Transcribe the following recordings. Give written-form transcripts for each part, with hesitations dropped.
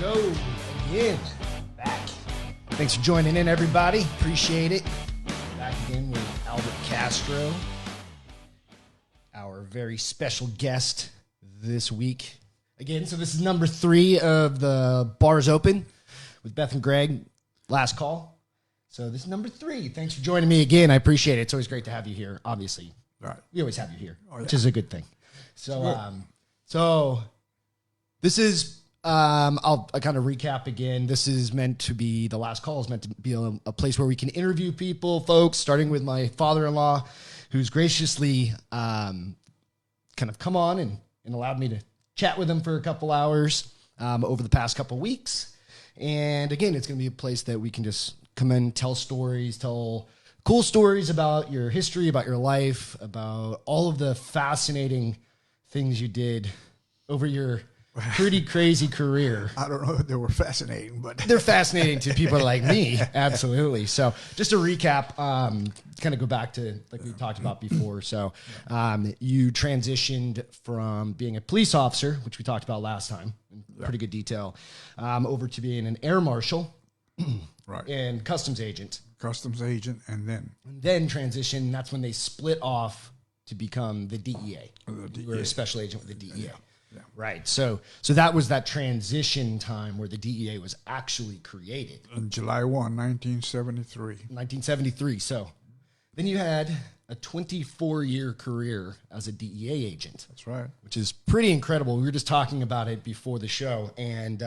Go again. Back. Thanks for joining in, everybody. Appreciate it. Back again with Albert Castro, our very special guest this week. Again, so this is number 3 of the Bars Open with Beth and Greg. Last call. So this is number 3. Thanks for joining me again. I appreciate it. It's always great to have you here. Obviously, right. We always have you here, which is a good thing. So, this is. I'll kind of recap again. This is meant to be, the last call is meant to be a place where we can interview people, folks, starting with my father-in-law, who's graciously kind of come on and allowed me to chat with him for a couple hours over the past couple weeks. And again, it's going to be a place that we can just come in, tell stories, tell cool stories about your history, about your life, about all of the fascinating things you did over your pretty crazy career. I don't know if they were fascinating, but they're fascinating to people like me. Absolutely. So just to recap, kind of go back to like we talked about before. So you transitioned from being a police officer, which we talked about last time in pretty good detail, over to being an air marshal right, and customs agent. Customs agent, and then transition. That's when they split off to become the DEA. The DEA. You were a special agent with the DEA. Yeah. Right. So that was that transition time where the DEA was actually created. On July 1, 1973. 1973. So then you had a 24-year career as a DEA agent. That's right. Which is pretty incredible. We were just talking about it before the show, and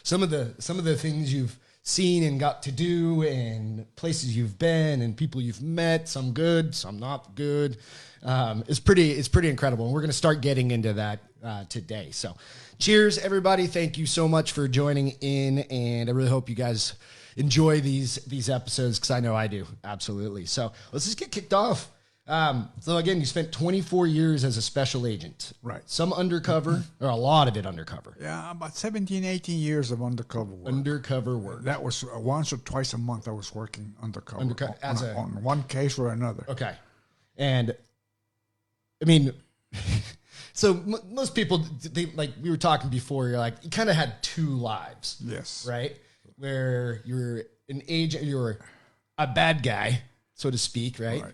some of the things you've seen and got to do, and places you've been, and people you've met, some good, some not good. It's pretty incredible. And we're going to start getting into that today. So cheers, everybody. Thank you so much for joining in. And I really hope you guys enjoy these episodes, because I know I do. Absolutely. So let's just get kicked off. So again, you spent 24 years as a special agent. Right. Some undercover, or a lot of it undercover. Yeah, about 17, 18 years of undercover work. Undercover work. That was once or twice a month I was working undercover on one case or another. Okay. And I mean, so most people, they, like we were talking before, you're like, you kind of had 2 lives. Yes. Right? Where you're an agent, you're a bad guy, so to speak, right?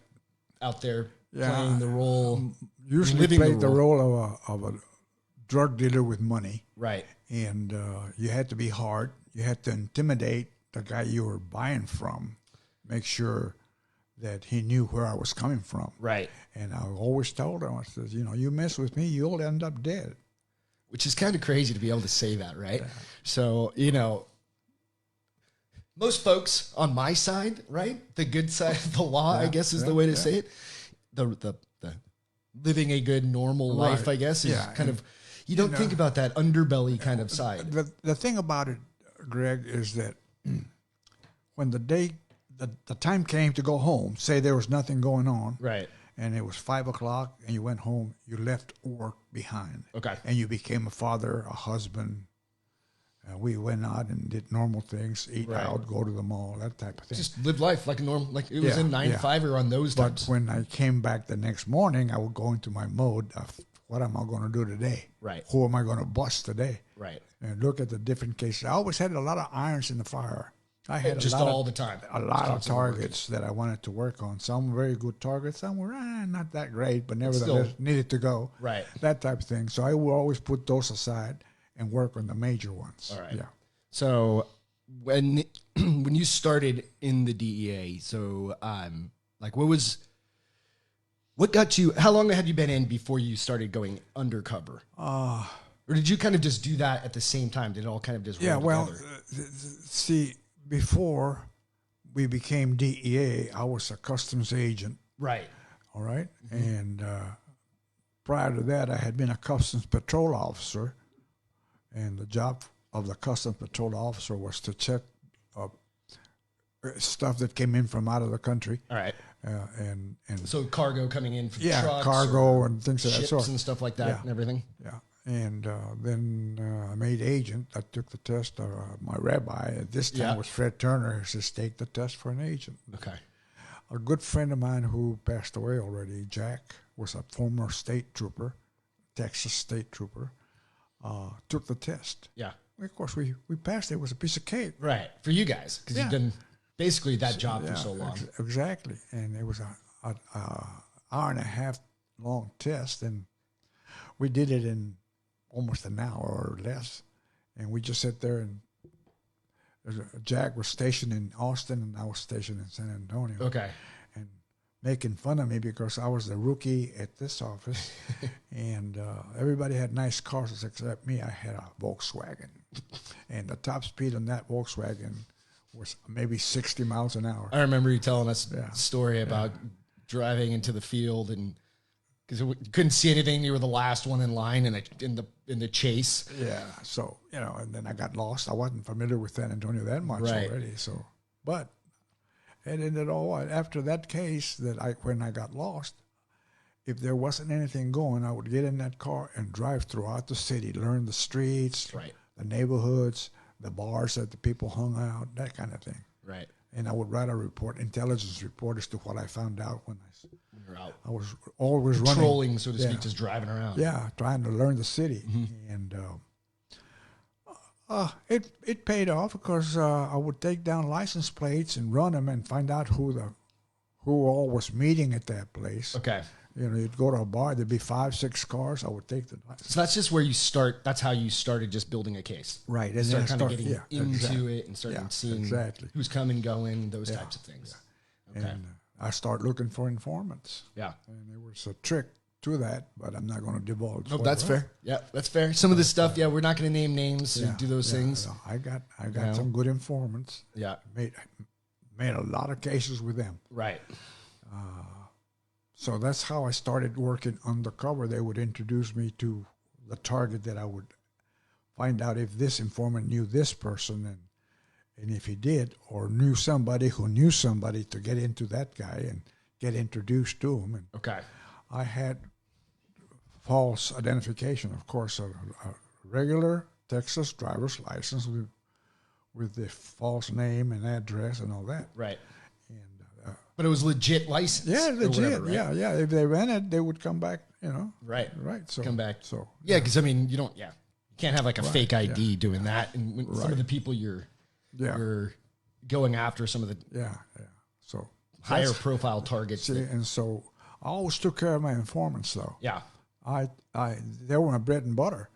Out there playing the role. Usually played the role of a drug dealer with money. Right. And you had to be hard. You had to intimidate the guy you were buying from, make sure that he knew where I was coming from. Right. And I always told him, I said, you mess with me, you'll end up dead. Which is kind of crazy to be able to say that, right? Yeah. So, most folks on my side, right? The good side of the law, I guess is the way to say it. The living a good, normal life, I guess, is kind of, you don't think about that underbelly kind of side. The thing about it, Greg, is that when the time came to go home, say there was nothing going on. Right. And it was 5 o'clock and you went home, you left work behind. Okay. And you became a father, a husband. We went out and did normal things, eat out, go to the mall, that type of thing. Just live life like a normal, like it was in 9 to 5 or on those times. But when I came back the next morning, I would go into my mode of what am I going to do today? Right. Who am I going to bust today? Right. And look at the different cases. I always had a lot of irons in the fire. I had just all the time. A lot of targets that I wanted to work on. Some were very good targets. Some were not that great, but nevertheless needed to go. Right. That type of thing. So I would always put those aside and work on the major ones. All right. Yeah. So when you started in the DEA, so like what got you? How long had you been in before you started going undercover? Or did you kind of just do that at the same time? Did it all kind of just roll together? See. Before we became DEA, I was a customs agent. Right. All right. Mm-hmm. And prior to that, I had been a customs patrol officer. And the job of the customs patrol officer was to check stuff that came in from out of the country. All right. And so cargo coming in from trucks. Cargo and things of that sort. Ships and stuff like that and everything. Yeah. And then I made agent. I took the test. My rabbi at this time was Fred Turner. He says, take the test for an agent. Okay. A good friend of mine who passed away already, Jack, was a former state trooper, Texas state trooper, took the test. Yeah. of course, we passed. It was a piece of cake. Right. For you guys, because you've done basically that job for so long. Exactly. And it was a hour and a half long test, and we did it in almost an hour or less. And we just sat there, and Jack was stationed in Austin, and I was stationed in San Antonio. Okay. And making fun of me because I was the rookie at this office, and everybody had nice cars except me. I had a Volkswagen, and the top speed on that Volkswagen was maybe 60 miles an hour. I remember you telling us a story about driving into the field, and because you couldn't see anything, you were the last one in line in the chase. Yeah, so and then I got lost. I wasn't familiar with San Antonio that much already. So, but it ended all after that case when I got lost. If there wasn't anything going, I would get in that car and drive throughout the city, learn the streets, the neighborhoods, the bars that the people hung out, that kind of thing. Right. And I would write a intelligence report as to what I found out when you're out. I was always patrolling, running, so to speak, just driving around. Yeah, trying to learn the city, and it paid off because I would take down license plates and run them and find out who all was meeting at that place. Okay. You'd go to a bar, there'd be 5-6 cars. I would take the license. So that's just where you start. That's how you started just building a case. Right. And start kind of getting into it and starting seeing who's coming, going, those types of things. Yeah. Okay. And I start looking for informants. Yeah. And there was a trick to that, but I'm not going to divulge. No, that's fair. Yeah, that's fair. Some of this stuff, we're not going to name names or do those things. No. I got some good informants. Yeah. Made a lot of cases with them. Right. So that's how I started working undercover. They would introduce me to the target that I would find out if this informant knew this person, and if he did, or knew somebody who knew somebody, to get into that guy and get introduced to him. And okay. I had false identification, of course, a regular Texas driver's license with the false name and address and all that. Right. But it was legit license. Yeah, legit. Whatever, right? Yeah. If they ran it, they would come back. Right. So come back. So because you don't. Yeah, you can't have like a fake ID doing that. And when some of the people you're going after, some of the so higher profile targets. And so I always took care of my informants, though. Yeah. They were my bread and butter.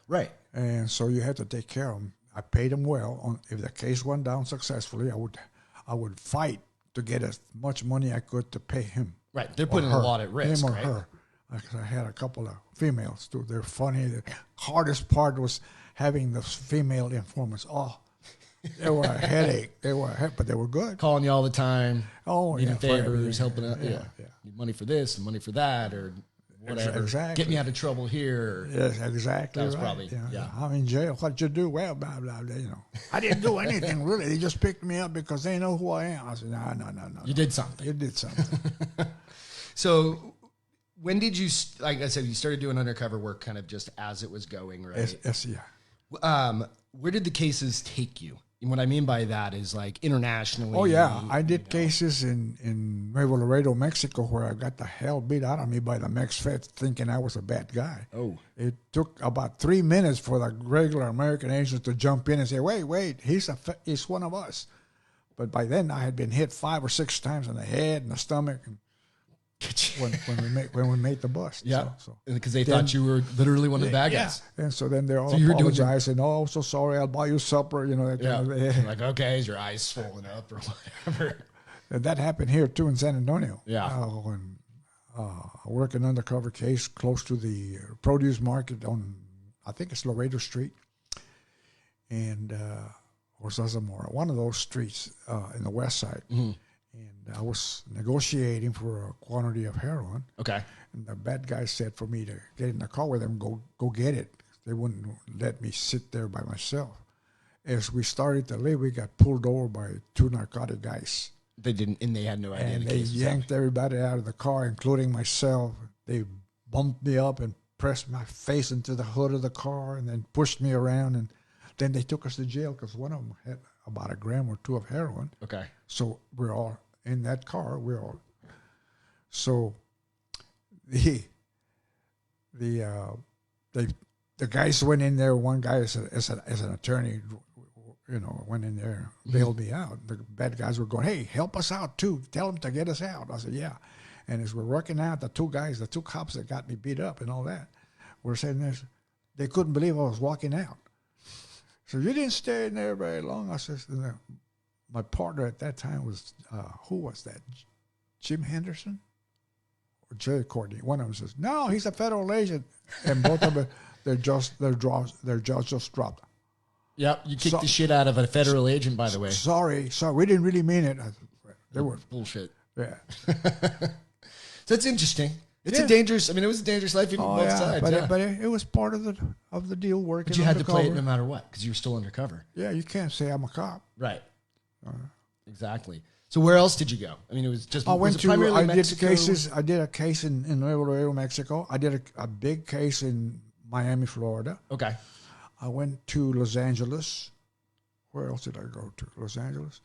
Right. And so you had to take care of them. I paid them well. If the case went down successfully, I would fight to get as much money I could to pay him. Right. They're putting a lot at risk, him or right? her. I had a couple of females, too. They're funny. The hardest part was having the female informants. Oh, they were a headache. But they were good. Calling you all the time. Oh, needing favors, helping out. Yeah. Need money for this and money for that, or whatever. Exactly. Get me out of trouble here. Yes, exactly. That was probably, I'm in jail. What'd you do? Well, blah, blah, blah, I didn't do anything, really. They just picked me up because they know who I am. I said, no. You did something. You did something. So when did you, like I said, you started doing undercover work kind of just as it was going, right? Yes, yeah. Where did the cases take you? And what I mean by that is like internationally. Oh, yeah. I did cases in Nuevo Laredo, Mexico, where I got the hell beat out of me by the Mex Feds thinking I was a bad guy. Oh. It took about 3 minutes for the regular American agents to jump in and say, wait, he's one of us. But by then I had been hit 5 or 6 times in the head and the stomach when we made the bust. Yeah, so because they thought you were literally one of the bad guys. And so then they're all apologizing. Oh, so sorry, I'll buy you supper. That kind of, like, okay, is your eyes swollen up or whatever? And that happened here too in San Antonio. Yeah. Working undercover case close to the produce market on, I think it's Laredo Street, and or Zazamora, one of those streets in the west side. Mm-hmm. And I was negotiating for a quantity of heroin. Okay. And the bad guy said for me to get in the car with them, go get it. They wouldn't let me sit there by myself. As we started to leave, we got pulled over by 2 narcotic guys. They didn't, and they had no idea. And they yanked everybody out of the car, including myself. They bumped me up and pressed my face into the hood of the car and then pushed me around. And then they took us to jail because one of them had about 1 gram or 2 of heroin. Okay. So we're all in that car. So they the guys went in there. One guy as an attorney, went in there, bailed me out. The bad guys were going, "Hey, help us out too. Tell them to get us out." I said, "Yeah." And as we're working out, the two cops that got me beat up and all that, were saying this. They couldn't believe I was walking out. So you didn't stay in there very long. I said, my partner at that time was, who was that? Jim Henderson or Jerry Courtney? One of them says, "No, he's a federal agent." And both of them, their jaws just dropped. Yep, you kicked the shit out of a federal agent, by the way. Sorry, we didn't really mean it. They were bullshit. Yeah. So it's interesting. It's a dangerous. I mean, it was a dangerous life on both sides. But it was part of the deal working. But you had to play it undercover. no matter what because you were still undercover. Yeah, you can't say I'm a cop. Right. Exactly. So where else did you go? I mean, it was just. I Mexico? I did a case in Nuevo Mexico. I did a big case in Miami, Florida. Okay. I went to Los Angeles. Where else did I go to? Los Angeles,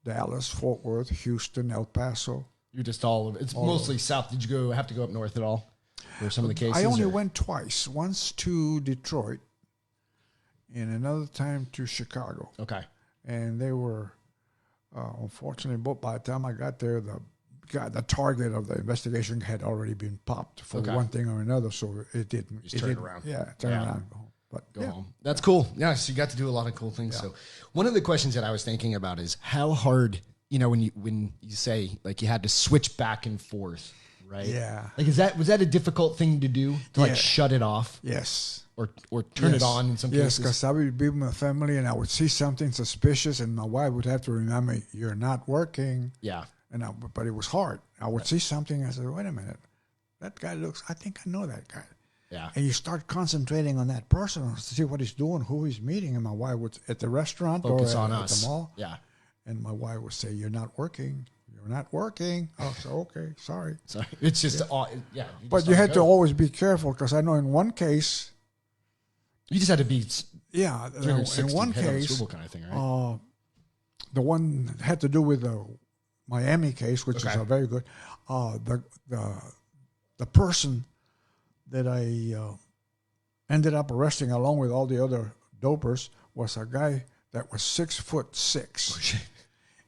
Dallas, Fort Worth, Houston, El Paso. You're just all of it. It's mostly south. Did you have to go up north at all for some of the cases? I only went twice. Once to Detroit, and another time to Chicago. Okay. And they were, unfortunately, but by the time I got there, the target of the investigation had already been popped for one thing or another, so it didn't. Just turn around. Yeah, turn around. But go home. That's cool. Yeah, so you got to do a lot of cool things. Yeah. So one of the questions that I was thinking about is how hard, when you say like you had to switch back and forth, right? Yeah. Like was that a difficult thing to do to like shut it off? Yes. Or turn it on in some cases? Yes, because I would be with my family and I would see something suspicious and my wife would have to remind me, "You're not working." Yeah. But it was hard. I would see something. I said, "Wait a minute, that guy I think I know that guy." Yeah. And you start concentrating on that person to see what he's doing, who he's meeting. And my wife would, at the restaurant focus or on at us. the mall. Yeah. And my wife would say, "You're not working. You're not working." Oh, so okay, sorry. Sorry. It's just, But you had to always be careful because I know in one case. You just had to be. Yeah. In one case. Kind of thing, right? The one had to do with the Miami case, which is a very good. The person that I ended up arresting along with all the other dopers was a guy that was 6'6".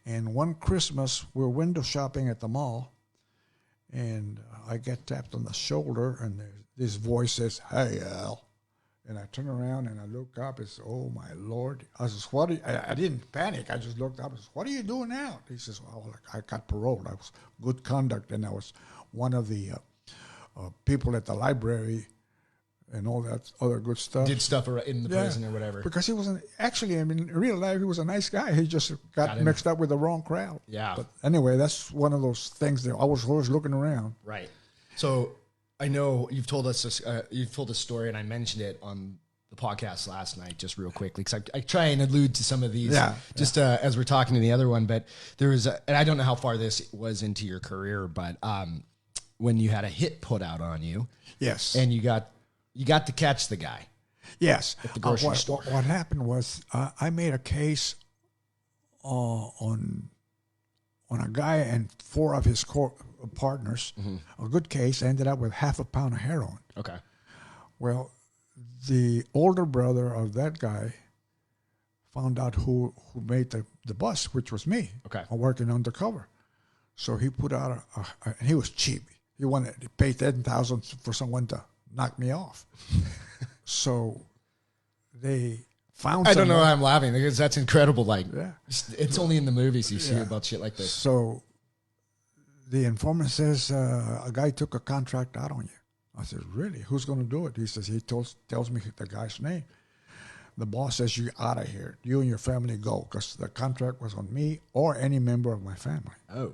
And one Christmas, we're window shopping at the mall, and I get tapped on the shoulder, and this voice says, "Hey, Al." And I turn around and I look up. It's, "Oh, my Lord." I says, "What?" I didn't panic. I just looked up. I says, "What are you doing out?" He says, "Well, I got paroled. I was good conduct, and I was one of the people at the library and all that other good stuff." Did stuff in the prison or whatever. Because he wasn't, actually, in real life, he was a nice guy. He just got mixed up with the wrong crowd. Yeah. But anyway, that's one of those things that I was always looking around. Right. So I know you've told us this, you've told a story, and I mentioned it on the podcast last night, just real quickly, because I try and allude to some of these as we're talking to the other one. But there was, and I don't know how far this was into your career, but when you had a hit put out on you, yes, and you got to catch the guy, yes, at the grocery store. What happened was I made a case on a guy and four of his partners, a good case. Ended up with 1/2 pound of heroin. Okay. Well, the older brother of that guy found out who made the bus, which was me. Okay. I'm working undercover. So he put out and he was cheap. He wanted to pay $10,000 for someone to knock me off. So they found. I don't know why I'm laughing because that's incredible. Like, yeah, it's only in the movies you see about shit like this. So the informant says a guy took a contract out on you. I said, "Really? Who's going to do it?" He says, tells me the guy's name. The boss says, "You out of here. You and your family go," because the contract was on me or any member of my family. Oh.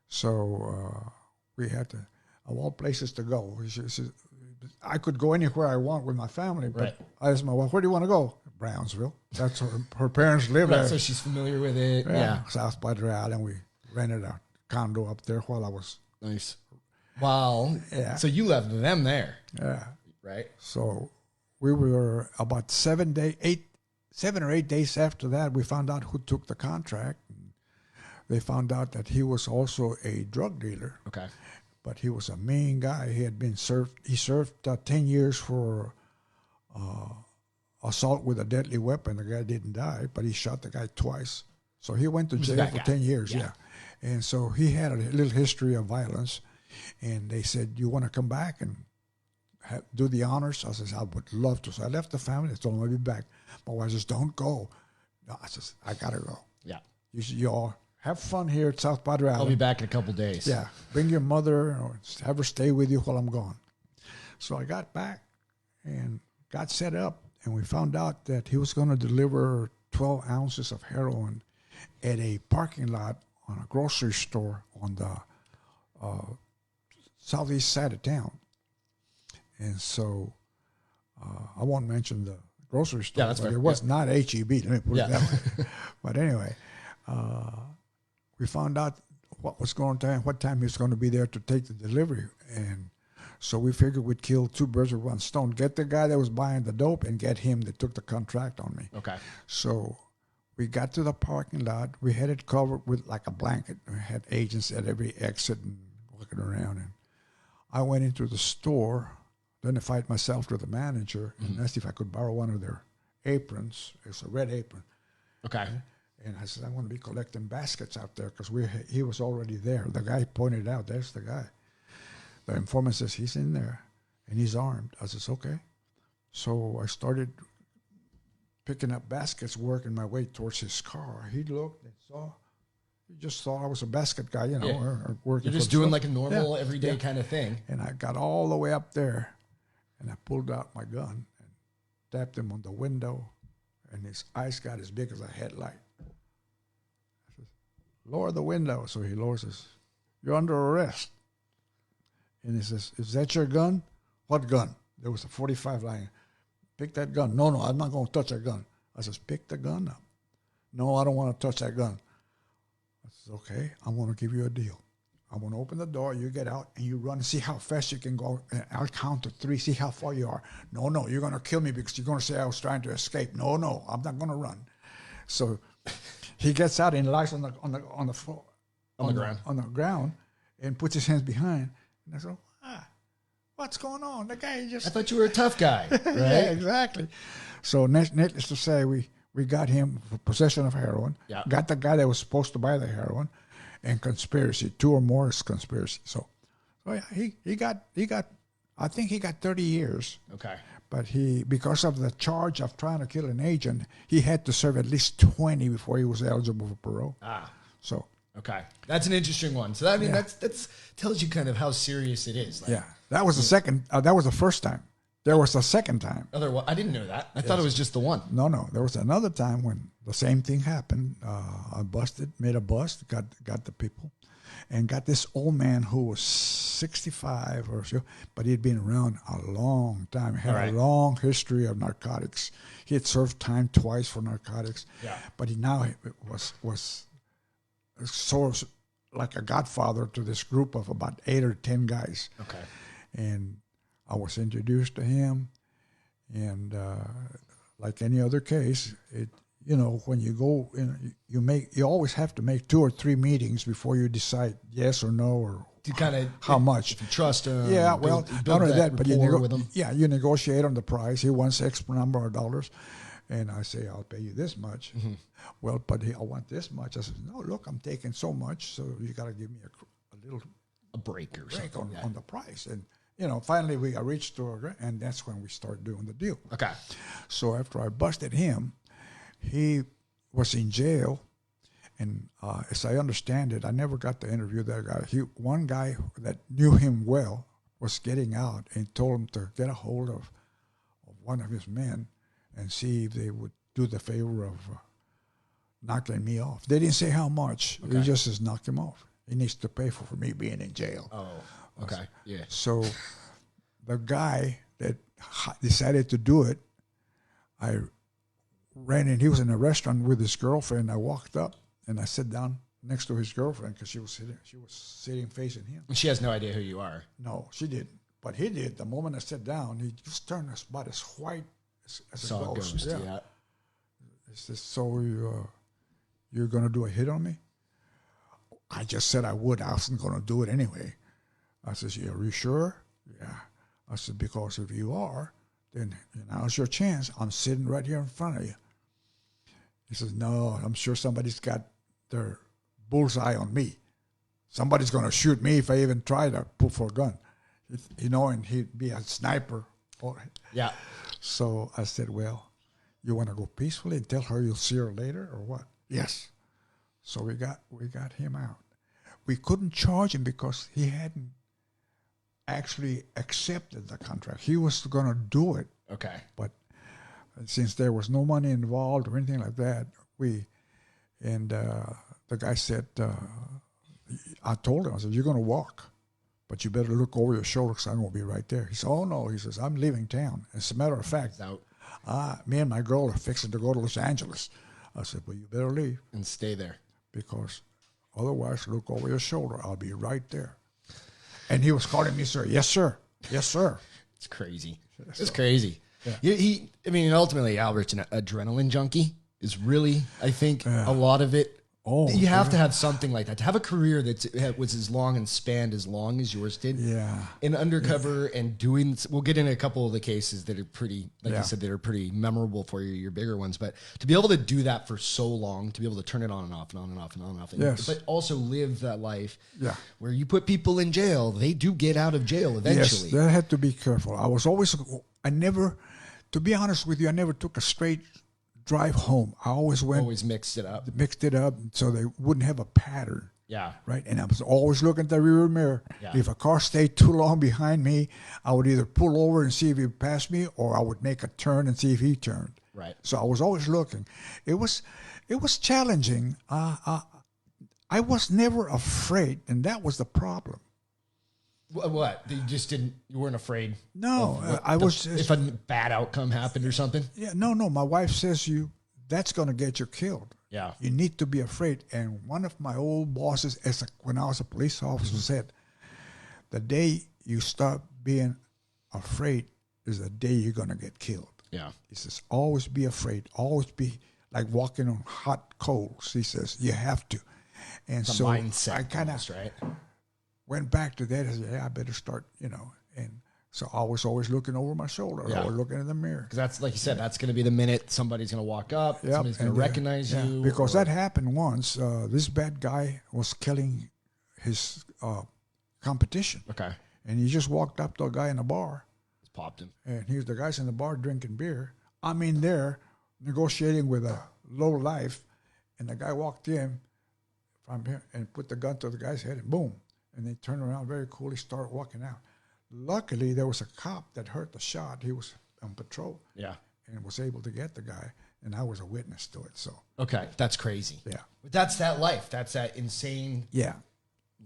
So we had to, of all places to go. She said, I could go anywhere I want with my family, but I asked my wife, "Where do you want to go?" Brownsville. That's her parents live there. So she's familiar with it. Yeah. South Padre Island. We rented a condo up there while I was. Nice. Wow. Yeah. So you left them there. Yeah. Right. So we were about 7 or 8 days after that, we found out who took the contract. They found out that he was also a drug dealer. Okay. but he was a mean guy. He served 10 years for assault with a deadly weapon. The guy didn't die, but he shot the guy twice. So he went to jail for 10 years, yeah. And so he had a little history of violence. And they said, you want to come back and do the honors? I said, I would love to. So I left the family. I told them I'd be back. My wife says, don't go. No, I says, I got to go. Yeah. You all have fun here at South Padre Island. I'll be back in a couple days. Yeah. Bring your mother or have her stay with you while I'm gone. So I got back and got set up. And we found out that he was going to deliver 12 ounces of heroin at a parking lot on a grocery store on the southeast side of town. And so I won't mention the grocery store, that's but fair. it was not HEB, let me put it that way. But anyway, we found out what was going on, what time he was going to be there to take the delivery. And so we figured we'd kill two birds with one stone. Get the guy that was buying the dope and get him that took the contract on me. Okay. So we got to the parking lot. We had it covered with like a blanket. We had agents at every exit and looking around. And I went into the store, identified myself to the manager, and asked if I could borrow one of their aprons. It's a red apron. Okay. And I said, I want to be collecting baskets out there because he was already there. The guy pointed out, there's the guy. The informant says, he's in there, and he's armed. I says, okay. So I started picking up baskets, working my way towards his car. He looked and saw. He just thought I was a basket guy, you know, or working. You're just doing like a normal, everyday kind of thing. And I got all the way up there, and I pulled out my gun and tapped him on the window, and his eyes got as big as a headlight. I said, lower the window. So he lowers his, you're under arrest. And he says, is that your gun? What gun? There was a 45 lying. Pick that gun. No, I'm not going to touch that gun. I says, pick the gun up. No, I don't want to touch that gun. I says, okay, I'm going to give you a deal. I'm going to open the door, you get out, and you run and see how fast you can go. And I'll count to 3, see how far you are. No, you're going to kill me because you're going to say I was trying to escape. No, I'm not going to run. So he gets out and lies on the floor, on the ground, and puts his hands behind. And I said, what's going on? The guy just... I thought you were a tough guy, right? Yeah, exactly. So needless to say, we got him for possession of heroin, got the guy that was supposed to buy the heroin, and conspiracy. 2 or more is conspiracy. So yeah, he got, I think he got 30 years. Okay. But because of the charge of trying to kill an agent, he had to serve at least 20 before he was eligible for parole. So... Okay, that's an interesting one. So I mean, that's tells you kind of how serious it is. Like, that was the second. That was the first time. There was a second time. I didn't know that. I thought it was just the one. No. There was another time when the same thing happened. I made a bust, got the people, and got this old man who was 65 or so, but he'd been around a long time. He had a long history of narcotics. He had served time twice for narcotics. Yeah. But he now was sort of like a godfather to this group of about 8 or 10 guys. Okay. And I was introduced to him, and like any other case, when you go, you always have to make 2 or 3 meetings before you decide yes or no or to kind of how much. If you trust him. Yeah, well, not only that, but you negotiate on the price. He wants X number of dollars. And I say, I'll pay you this much. Mm-hmm. Well, but I want this much. I said, no, look, I'm taking so much, so you got to give me a break or something on the price. And, finally I reached to and that's when we started doing the deal. Okay. So after I busted him, he was in jail. And as I understand it, I never got to interview that guy. One guy that knew him well was getting out and told him to get a hold of one of his men and see if they would do the favor of knocking me off. They didn't say how much. Okay. He just says, knock him off. He needs to pay for me being in jail. Oh, okay. Yeah. So the guy that decided to do it, I ran in. He was in a restaurant with his girlfriend. I walked up and I sat down next to his girlfriend because she was sitting facing him. She has no idea who you are. No, she didn't. But he did. The moment I sat down, he just turned about as white as a ghost. Yeah. He says, so you're going to do a hit on me? I just said I would. I wasn't going to do it anyway. I says, "Yeah, are you sure?" "Yeah." I said, "Because if you are, then now's your chance. I'm sitting right here in front of you." He says, "No, I'm sure somebody's got their bullseye on me. Somebody's going to shoot me if I even try to pull for a gun." And he'd be a sniper. Yeah. So I said, "Well, you want to go peacefully and tell her you'll see her later or what?" "Yes." So we got him out. We couldn't charge him because he hadn't actually accepted the contract. He was going to do it. Okay. But since there was no money involved or anything like that, the guy said, I told him, I said, "You're going to walk, but you better look over your shoulder because I'm going to be right there." He said, "Oh, no." He says, "I'm leaving town. As a matter of fact, me and my girl are fixing to go to Los Angeles." I said, "Well, you better leave. And stay there. Because otherwise, look over your shoulder. I'll be right there." And he was calling me, "Sir." "Yes, sir. Yes, sir." It's crazy. It's crazy. Yeah. Ultimately, Albert's an adrenaline junkie. Is really, I think, a lot of it. You have to have something like that to have a career that was as long and spanned as long as yours did. Yeah. In undercover and doing. We'll get into a couple of the cases that are pretty, like you said, that are pretty memorable for you, your bigger ones. But to be able to do that for so long, to be able to turn it on and off and on and off and on and off, but also live that life where you put people in jail, they do get out of jail eventually. Yes, that had to be careful. To be honest with you, I never took a straight drive home. I always mixed it up so they wouldn't have a pattern. Yeah. Right. And I was always looking at the rear mirror. Yeah. If a car stayed too long behind me, I would either pull over and see if he passed me, or I would make a turn and see if he turned. Right. So I was always looking. It was challenging. I was never afraid, and that was the problem. What? You weren't afraid? No, if a bad outcome happened or something? Yeah, no. My wife says that's going to get you killed. Yeah. You need to be afraid. And one of my old bosses, when I was a police officer, said, "The day you stop being afraid is the day you're going to get killed." Yeah. He says, "Always be afraid. Always be like walking on hot coals." He says, "You have to." And the so mindset I kind of went back to that. I said, "Yeah, I better start, And so I was always looking over my shoulder. Yeah. I was looking in the mirror. Because that's, like you said, that's going to be the minute somebody's going to walk up, somebody's going to recognize you. Because that happened once. This bad guy was killing his competition. Okay. And he just walked up to a guy in a bar. Just popped him. And the guy's in the bar drinking beer. I'm in there negotiating with a low life. And the guy walked in from here and put the gun to the guy's head, and boom. And they turned around very coolly, started walking out. Luckily, there was a cop that heard the shot. He was on patrol. Yeah. And was able to get the guy. And I was a witness to it. So. Okay. That's crazy. Yeah. But that's that life. That's that insane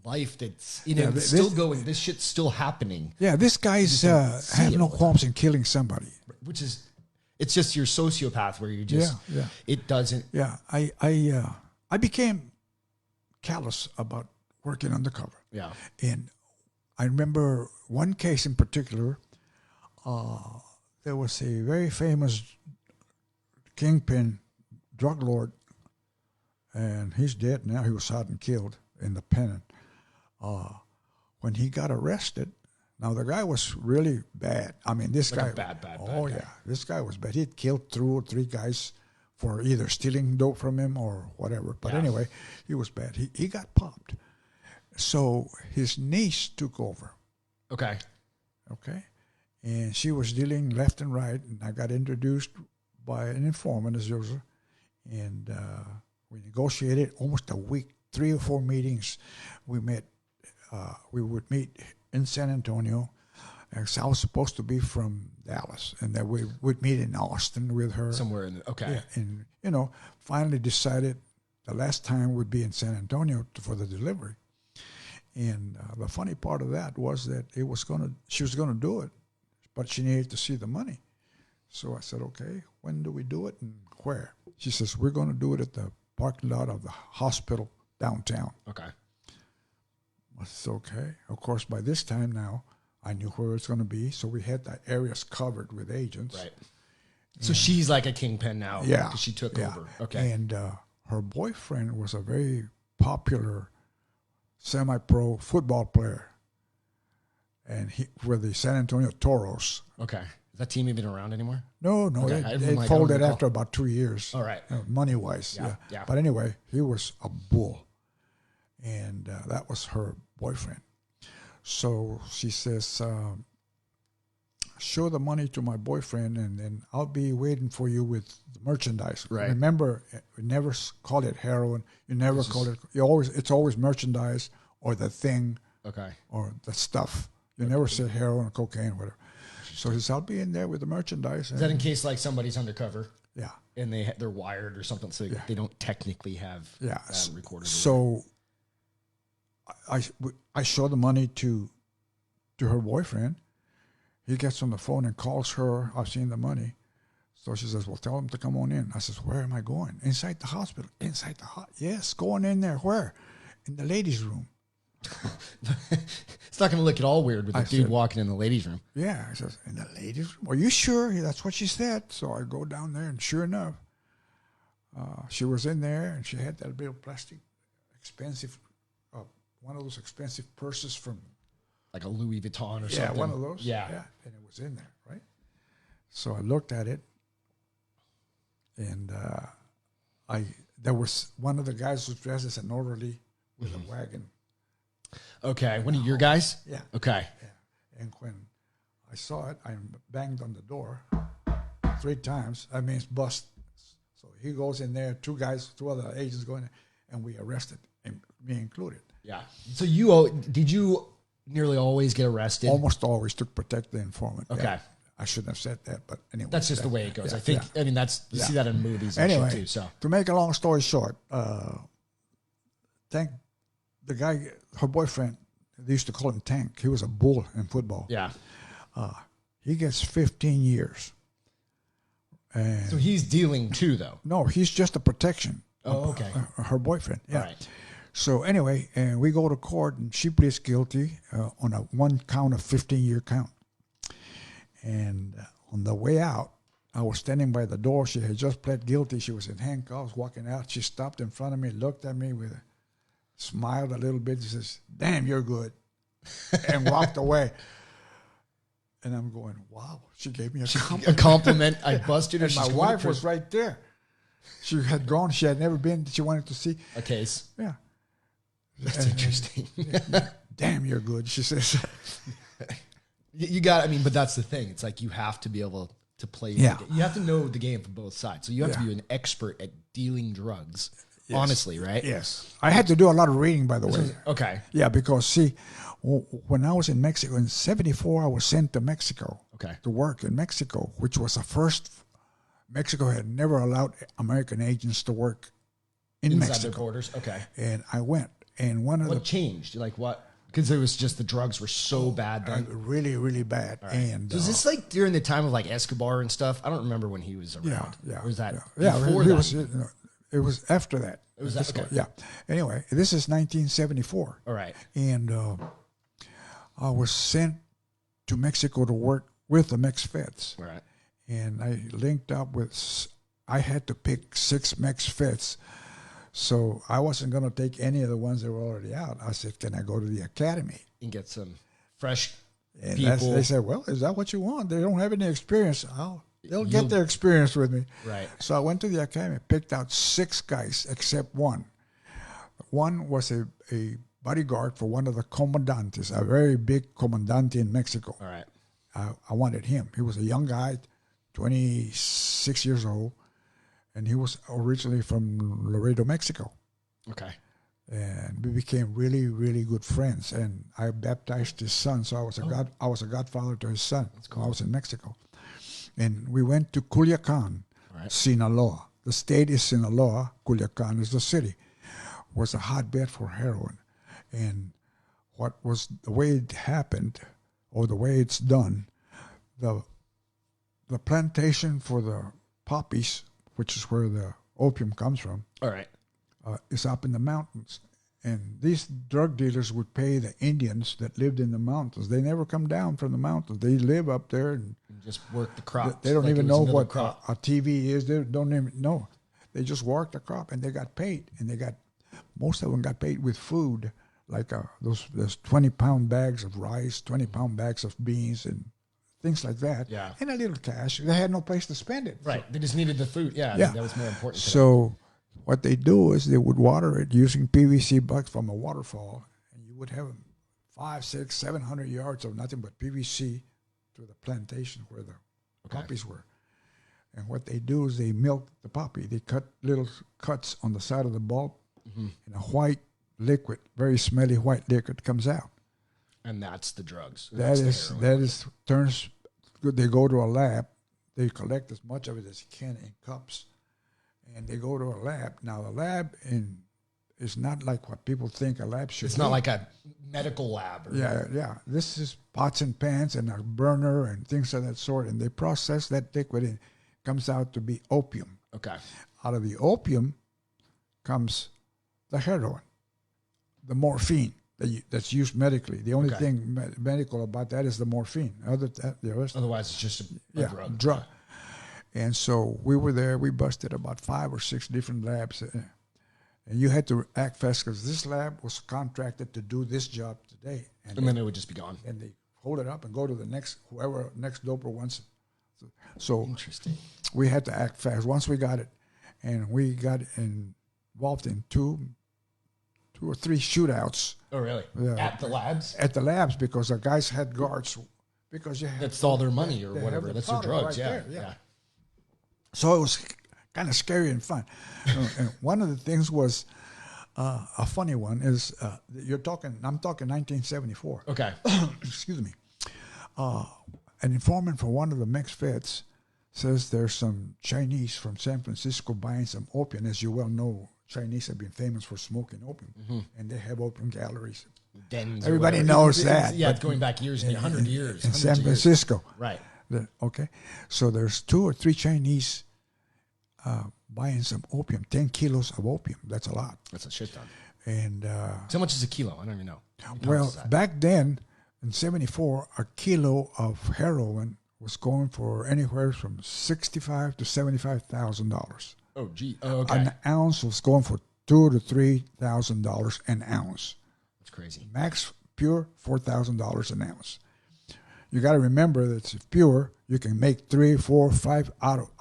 life that's, still going. This shit's still happening. Yeah. This guy's have no qualms in killing somebody. Which is, it's just your sociopath where you just, it doesn't. Yeah. I became callous about working undercover. Yeah. And I remember one case in particular. There was a very famous kingpin drug lord, and he's dead now. He was shot and killed in the pen. When he got arrested, now the guy was really bad. I mean, this guy. Bad guy. This guy was bad. He'd killed 2 or 3 guys for either stealing dope from him or whatever. But anyway, he was bad. He got popped. So his niece took over. Okay. And she was dealing left and right, and I got introduced by an informant as usual. And we negotiated almost a week, 3 or 4 meetings. We would meet in San Antonio. And so I was supposed to be from Dallas, and that we would meet in Austin with her. Somewhere in Yeah, and finally decided the last time would be in San Antonio for the delivery. And the funny part of that was that she was gonna do it, but she needed to see the money. So I said, "Okay, when do we do it and where?" She says, "We're gonna do it at the parking lot of the hospital downtown." Okay. I said, "Okay." Of course, by this time now, I knew where it's gonna be, so we had the areas covered with agents. Right. So she's like a kingpin now. Yeah. Because she took over. Okay. And her boyfriend was a very popular semi-pro football player. and he were the San Antonio Toros. Okay. Is that team even around anymore? No, Okay. they folded after about 2 years. All right. Money-wise, yeah. But anyway, he was a bull, and that was her boyfriend. So she says, show the money to my boyfriend, and then I'll be waiting for you with the merchandise. Right. Remember, we never call it heroin. You never call it. It's always merchandise or the thing. Okay. Or the stuff. You never say heroin or cocaine or whatever. So he says, I'll be in there with the merchandise. Is that in case like somebody's undercover? Yeah. And they're wired or something, so they don't technically have recorded. So I show the money to her boyfriend. He gets on the phone and calls her. I've seen the money. So she says, well, tell him to come on in. I says, where am I going? Inside the hospital. Inside the hospital? Yes, going in there. Where? In the ladies' room. It's not going to look at all weird with a dude walking in the ladies' room. Yeah. I says, in the ladies' room? Are you sure? That's what she said. So I go down there, and sure enough, she was in there, and she had that little plastic, expensive, one of those expensive purses from... Like a Louis Vuitton or something. Yeah, one of those. Yeah. And it was in there, right? So I looked at it, and there was one of the guys who was dressed as an orderly with a wagon. Okay, one of your guys? Yeah. Okay. Yeah. And when I saw it, I banged on the door 3 times. I mean, it's bust. So he goes in there, 2 other agents go in there, and we arrested him, me included. Yeah. So did you nearly always get arrested? Almost always to protect the informant. Okay. Yeah. I shouldn't have said that, but anyway. That's just the way it goes. Yeah, I think, I mean, you see that in movies and anyway, shit too. So to make a long story short, Tank, the guy, her boyfriend, they used to call him Tank. He was a bull in football. Yeah. He gets 15 years. And so he's dealing too, though. No, he's just a protection. Oh, okay. Her boyfriend. Yeah. All right. So anyway, and we go to court, and she pleads guilty on a 1 count of 15-year count. And on the way out, I was standing by the door. She had just pled guilty. She was in handcuffs, walking out. She stopped in front of me, looked at me with smiled a little bit. She says, "Damn, you're good," and walked away. And I'm going, wow. She gave me a compliment. A compliment. I busted her. And my wife was right there. She had gone. She had never been. She wanted to see a case. Yeah. That's interesting. Damn, you're good, she says. You got, I mean, but that's the thing. It's like you have to be able to play. Yeah. You have to know the game from both sides. So you have to be an expert at dealing drugs, honestly, right? Yes. I had to do a lot of reading, by the way. Okay. Yeah, because, see, when I was in Mexico, in 1974, I was sent to Mexico to work in Mexico, which was the first. Mexico had never allowed American agents to work in Inside Mexico. their borders. Okay. And I went. And what changed? Like what? Because it was just the drugs were so bad then. Really, really bad. Right. And was this like during the time of like Escobar and stuff? I don't remember when he was around. Yeah. Or was that before that? It was after that. It was that, okay. Yeah. Anyway, this is 1974. All right. And I was sent to Mexico to work with the Mex Feds. Right. And I linked up with, I had to pick 6 Mex Feds. So I wasn't going to take any of the ones that were already out. I said, can I go to the academy? And get some fresh and people. They said, well, is that what you want? They don't have any experience. They'll get their experience with me. Right. So I went to the academy, picked out 6 guys except one. One was a bodyguard for one of the comandantes, a very big comandante in Mexico. All right. I wanted him. He was a young guy, 26 years old. And he was originally from Laredo, Mexico. Okay. And we became really, really good friends. And I baptized his son, so I was a godfather to his son. That's cool. I was in Mexico. And we went to Culiacan, Sinaloa. The state is Sinaloa. Culiacan is the city. Was a hotbed for heroin. And what was the way it happened, or the way it's done, the plantation for the poppies, which is where the opium comes from. All right. Is up in the mountains. And these drug dealers would pay the Indians that lived in the mountains. They never come down from the mountains. They live up there and just work the crop. They don't even know what a TV is. They don't even know. They just work the crop, and they got paid. And most of them got paid with food, like those 20-pound bags of rice, 20-pound bags of beans, and things like that. Yeah. And a little cash. They had no place to spend it. Right. They just needed the food. Yeah. Yeah. That was more important. So what they do is they would water it using PVC buckets from a waterfall, and you would have 500, 600, 700 yards of nothing but PVC to the plantation where the poppies were. And what they do is they milk the poppy. They cut little cuts on the side of the bulb, and a white liquid, very smelly white liquid comes out. And that's the drugs. That is turns. They go to a lab. They collect as much of it as you can in cups, and they go to a lab. Now, the lab is not like what people think a lab should be. It's not like a medical lab. Yeah. This is pots and pans and a burner and things of that sort, and they process that liquid and it comes out to be opium. Okay. Out of the opium comes the heroin, the morphine that's used medically. The only thing medical about that is the morphine. Otherwise, it's just a drug. And so we were there. We busted about 5 or 6 different labs. And you had to act fast because this lab was contracted to do this job today. And then it would just be gone. And they hold it up and go to the next, whoever next doper wants it. So interesting. We had to act fast. Once we got it, and we got involved in 2 or 3 shootouts. Oh, really? At the labs? At the labs, because the guys had guards. Because that's all their money or whatever. That's their drugs. Right yeah. So it was kind of scary and fun. And one of the things was a funny one is I'm talking 1974. Okay. Excuse me. An informant for one of the Mex feds says there's some Chinese from San Francisco buying some opium. As you well know, Chinese have been famous for smoking opium, and they have opium galleries. Dens. Everybody knows that. Yeah, it's going back years, 100 years. In San Francisco. Right. Okay. So there's 2 or 3 Chinese buying some opium, 10 kilos of opium. That's a lot. That's a shit ton. And so how much is a kilo? I don't even know. Well, back then, in 74, a kilo of heroin was going for anywhere from $65,000 to $75,000. Oh, gee. Oh, okay. An ounce was going for $2,000 to $3,000 an ounce. That's crazy. Max pure, $4,000 an ounce. You got to remember that if pure, you can make 3, 4, 5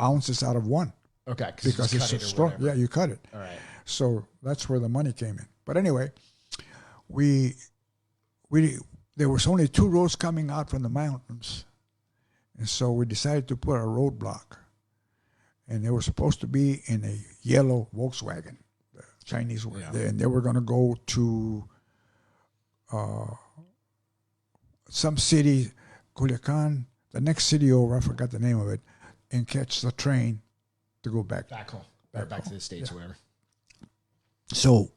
ounces out of one. Okay. Because it's so strong. Yeah, you cut it. All right. So that's where the money came in. But anyway, there was only 2 roads coming out from the mountains. And so we decided to put a roadblock. And they were supposed to be in a yellow Volkswagen. The Chinese were there. And they were going to go to some city, Culiacan, the next city over, I forgot the name of it, and catch the train to go back home. Back to the States or wherever. So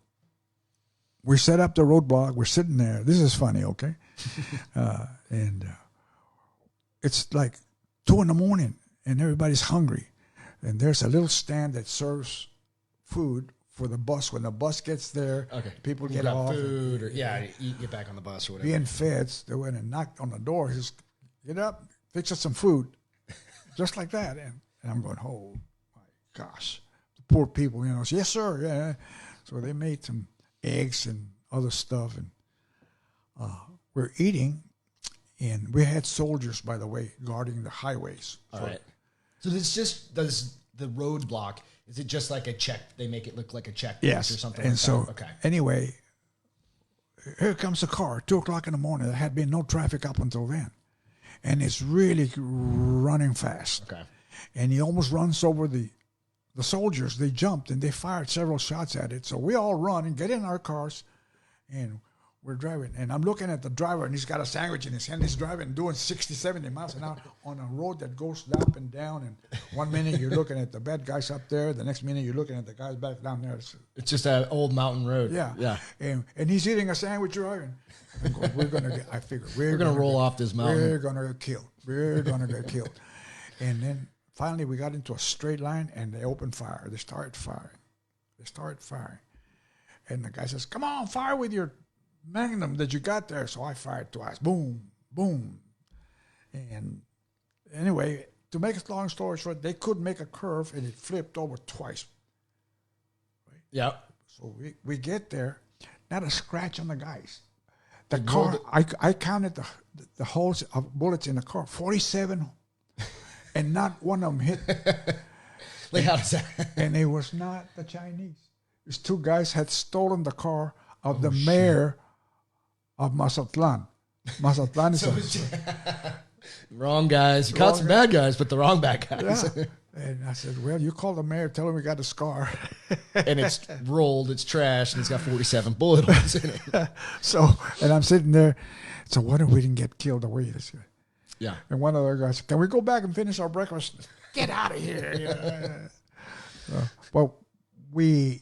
we set up the roadblock. We're sitting there. This is funny, okay? And it's like 2 a.m, and everybody's hungry. And there's a little stand that serves food for the bus. When the bus gets there, people get off. Food or get back on the bus or whatever. Being feds, they went and knocked on the door. He says, "Get up, fix us some food," just like that. And I'm going, "Oh my gosh, the poor people!" Say, "Yes, sir." Yeah. So they made some eggs and other stuff, and we're eating. And we had soldiers, by the way, guarding the highways. All right. So does the roadblock, is it just like a check? They make it look like a checkpoint or something and like so, that? Okay. Anyway, here comes a car, 2 o'clock in the morning. There had been no traffic up until then. And it's really running fast. Okay. And he almost runs over the soldiers. They jumped and they fired several shots at it. So we all run and get in our cars, and we're driving. And I'm looking at the driver, and he's got a sandwich in his hand. He's driving, doing 60, 70 miles an hour on a road that goes up and down. And one minute you're looking at the bad guys up there. The next minute you're looking at the guys back down there. It's just an old mountain road. Yeah. Yeah. And he's eating a sandwich driving. We're going to get, I figure, we're going to roll off this mountain. We're going to get killed. We're going to get killed. And then finally we got into a straight line, and they opened fire. They started firing. And the guy says, "Come on, fire with your Magnum that you got there." So I fired twice. Boom, boom. And anyway, to make a long story short, they couldn't make a curve, and it flipped over twice. Right? Yeah. So we get there. not a scratch on the guys. The car, I counted the holes of bullets in the car, 47, and not one of them hit. Like, how does that? And it was not the Chinese. These two guys had stolen the car of the mayor of Mazatlan. Mazatlan is wrong guys. You caught some bad guys, but the wrong bad guys. Yeah. And I said, well, you call the mayor, tell him we got a scar. And it's rolled, it's trash, and it's got 47 bullet holes in it. So, and I'm sitting there. So what if we didn't get killed away this year? Yeah. And one of the guys said, can we go back and finish our breakfast? Get out of here. Well, we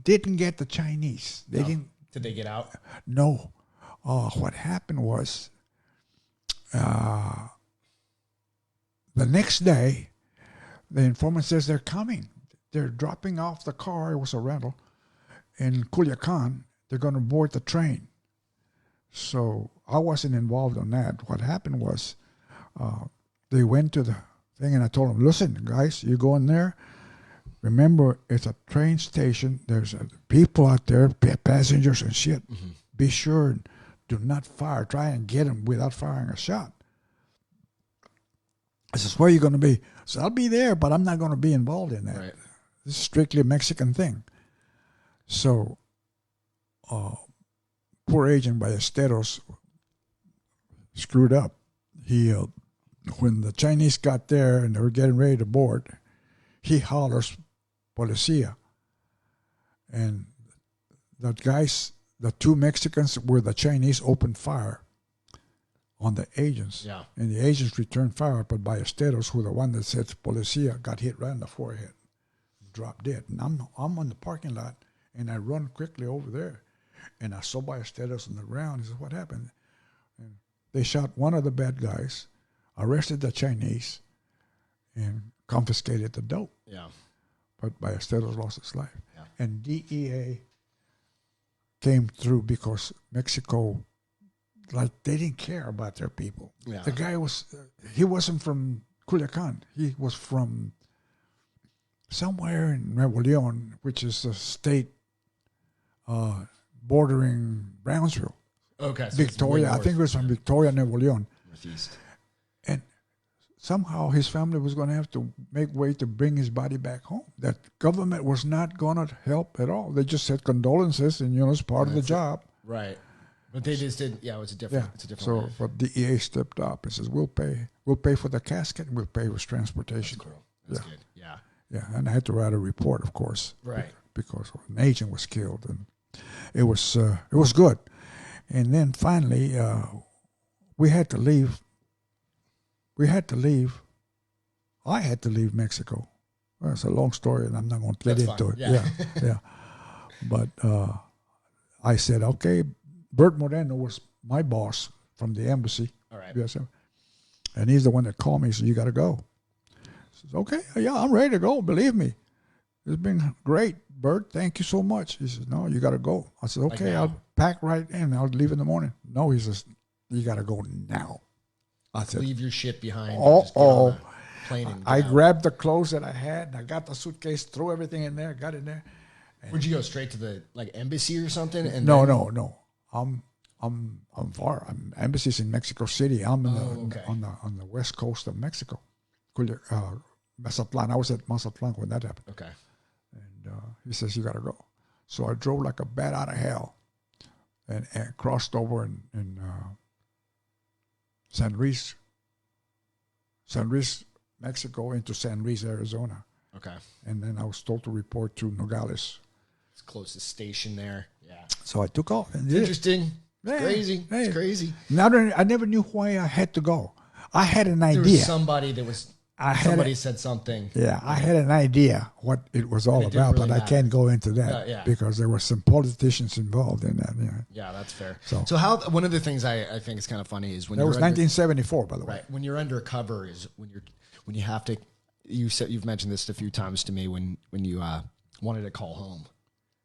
didn't get the Chinese. They didn't. Did they get out? No. What happened was the next day, the informant says they're coming. They're dropping off the car. It was a rental in Culiacan. They're going to board the train. So I wasn't involved on that. What happened was they went to the thing, and I told them, listen, guys, you go in there. Remember, it's a train station. There's people out there, passengers and shit. Mm-hmm. Be sure and do not fire. Try and get them without firing a shot. I says, where are you going to be? So I'll be there, but I'm not going to be involved in that. Right. This is strictly a Mexican thing. So, poor agent Ballesteros screwed up. He, when the Chinese got there and they were getting ready to board, he hollers, "Policía!" And the guys, the two Mexicans where the Chinese opened fire on the agents. Yeah. And the agents returned fire, but Ballesteros, who the one that said "Policía," got hit right in the forehead, dropped dead. And I'm on the parking lot, and I run quickly over there, and I saw Ballesteros on the ground. He said, "What happened?" And they shot one of the bad guys, arrested the Chinese, and confiscated the dope. Yeah. But Ballesteros lost his life. Yeah. And DEA came through because Mexico, like, they didn't care about their people. Yeah. The guy he wasn't from Culiacan. He was from somewhere in Nuevo Leon, which is a state bordering Brownsville. Okay. So Victoria. I think it was from Victoria, Nuevo Leon. Northeast. And somehow his family was going to have to make way to bring his body back home. That government was not going to help at all. They just said condolences, and it's part of the job. Right. But they just didn't. Yeah, it's a different. So, but the DEA stepped up and says, "We'll pay for the casket. We'll pay for transportation." That's cool. That's good. Yeah. Yeah, and I had to write a report, of course, right? Because an agent was killed, and it was good. And then finally, we had to leave. I had to leave Mexico. Well, it's a long story, and I'm not going to get into it. Yeah. But I said, okay. Bert Moreno was my boss from the embassy. All right. Yes, and he's the one that called me. He said, "You got to go." I said, "Okay, yeah, I'm ready to go. Believe me, it's been great, Bert. Thank you so much." He says, "No, you got to go." I said, "Okay, I'll pack right in. I'll leave in the morning." No, he says, "You got to go now." I said, "Leave your shit behind." Plane. I grabbed the clothes that I had. And I got the suitcase, threw everything in there, got in there. Would you go straight to the embassy or something? And no. I'm far. I'm embassies in Mexico City. I'm on the west coast of Mexico, Mazatlan. I was at Mazatlan when that happened. Okay. And he says, "You got to go." So I drove like a bat out of hell, and crossed over in San Luis, Mexico, into San Luis, Arizona. Okay. And then I was told to report to Nogales. It's closest station there. Yeah. So I took off. It's interesting. It's crazy. It's crazy. Now I never knew why I had to go. I had an idea. There was somebody that was. Somebody said something. Yeah, I had an idea what it was all about, really, but I can't go into that because there were some politicians involved in that. Yeah, that's fair. So how one of the things I think is kind of funny is when that was 1974, by the way. Right, when you're undercover is when you have to. You've mentioned this a few times to me when you wanted to call home.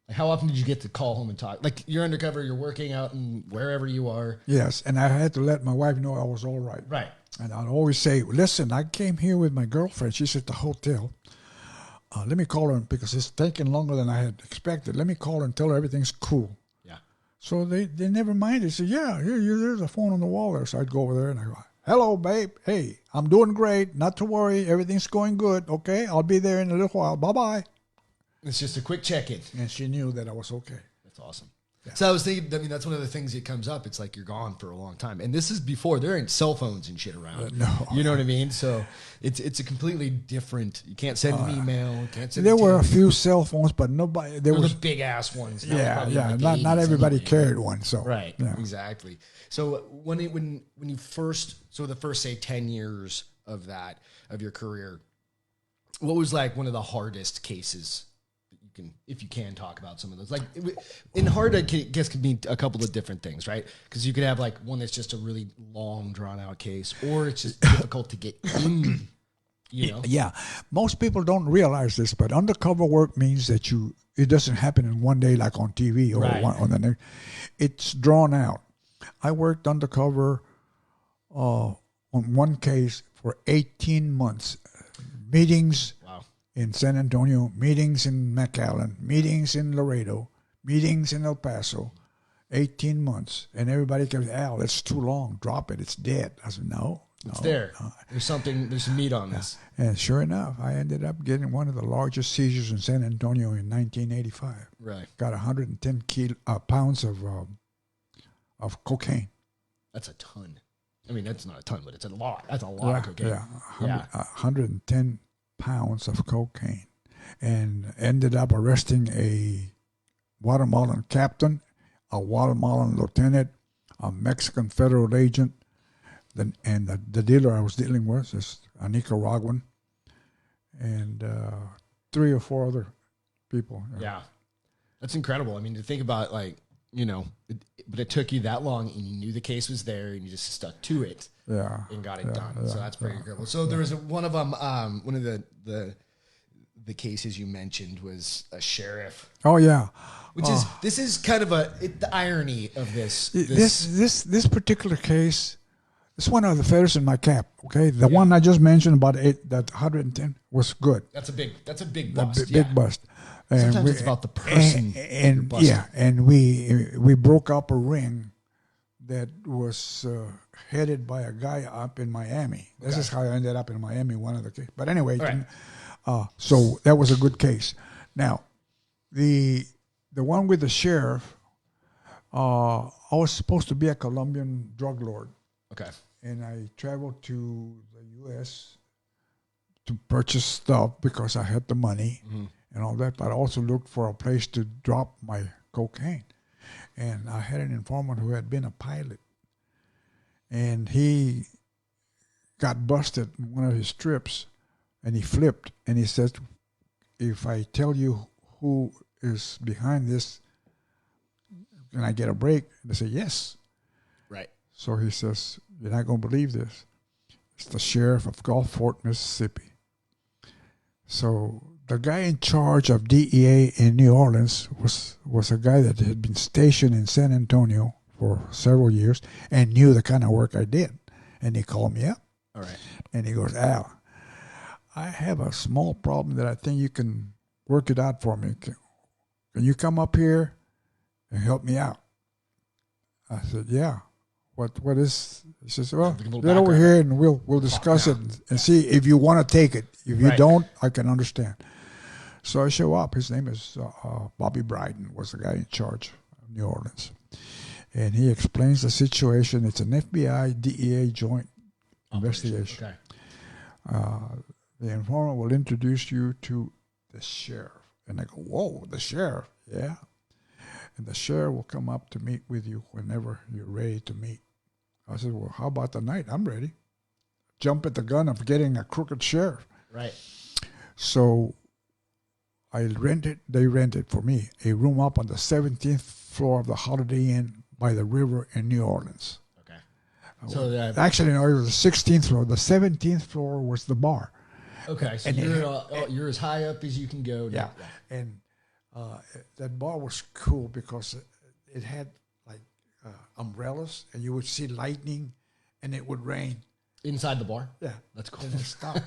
Like, how often did you get to call home and talk? Like, you're undercover, you're working out in wherever you are. Yes, and I had to let my wife know I was all right. Right. And I'd always say, "Listen, I came here with my girlfriend. She's at the hotel. let me call her because it's taking longer than I had expected. Let me call her and tell her everything's cool. Yeah. So they never mind. They said, yeah, there's a phone on the wall there. So I'd go over there and I go, hello, babe. Hey, I'm doing great. Not to worry. Everything's going good. Okay, I'll be there in a little while. Bye-bye. It's just a quick check-in. And she knew that I was okay. That's awesome. Yeah. So I was thinking, I mean, that's one of the things that comes up. It's like you're gone for a long time. And this is before there ain't cell phones and shit around. No. You know what I mean? So it's a completely different, you can't send an email. Can't send there were a few cell phones, but nobody, there was the big-ass ones. Yeah. Not everybody carried one. So right, yeah. Exactly. So when you first, so the first, say, 10 years of your career, what was like one of the hardest cases that you can, if you can talk about some of those? Like, in hard, I guess, could mean a couple of different things, right? Because you could have like one that's just a really long, drawn-out case, or it's just difficult to get in. You know? Yeah, most people don't realize this, but undercover work means that it doesn't happen in one day like on TV or on the next. It's drawn out. I worked undercover on one case for 18 months. Meetings in San Antonio, meetings in McAllen, meetings in Laredo, meetings in El Paso. 18 months. And everybody kept saying, Al, it's too long. Drop it. It's dead. I said, no. It's there. There's some meat on this. And sure enough, I ended up getting one of the largest seizures in San Antonio in 1985. Right. Got 110 pounds of cocaine. That's a ton. I mean, that's not a ton, but it's a lot. That's a lot of cocaine. Yeah, 110 pounds of cocaine. And ended up arresting a Guatemalan captain, a Guatemalan lieutenant, a Mexican federal agent, and the dealer I was dealing with is a Nicaraguan, and 3 or 4 other people. Yeah, that's incredible. I mean, to think about, like, you know, but it took you that long, and you knew the case was there, and you just stuck to it, and got it done. So that's pretty incredible. So there was one of them. One of the cases you mentioned was a sheriff. Oh yeah, which is this is kind of the irony of this. This particular case. It's one of the feathers in my cap. Okay, the one I just mentioned about that 110 was good. That's a big bust. Big bust. And sometimes it's about the person. And we broke up a ring that was headed by a guy up in Miami. This is how I ended up in Miami. One of the cases. But anyway, so that was a good case. Now, the one with the sheriff, I was supposed to be a Colombian drug lord. Okay. And I traveled to the U.S. to purchase stuff because I had the money and all that, but I also looked for a place to drop my cocaine. And I had an informant who had been a pilot. And he got busted in one of his trips, and he flipped, and he said, if I tell you who is behind this, can I get a break? And I said, yes. Right. So he says, you're not going to believe this. It's the sheriff of Gulfport, Mississippi. So the guy in charge of DEA in New Orleans was a guy that had been stationed in San Antonio for several years and knew the kind of work I did. And he called me up. All right. And he goes, Al, I have a small problem that I think you can work it out for me. Can you come up here and help me out? I said, yeah. What is? He says, well, get over here and we'll discuss it and see if you want to take it. If you don't, I can understand. So I show up. His name is Bobby Bryden, was the guy in charge of New Orleans. And he explains the situation. It's an FBI, DEA joint investigation. Okay. The informant will introduce you to the sheriff. And I go, whoa, the sheriff? Yeah. And the sheriff will come up to meet with you whenever you're ready to meet. I said, well, how about tonight? I'm ready. Jump at the gun of getting a crooked sheriff. Right. So they rented for me a room up on the 17th floor of the Holiday Inn by the river in New Orleans. Okay. So actually, no, it was the 16th floor. The 17th floor was the bar. Okay, so you're as high up as you can go. Yeah, and that bar was cool because it had like umbrellas, and you would see lightning, and it would rain. Inside the bar? Yeah. That's cool. And it stopped,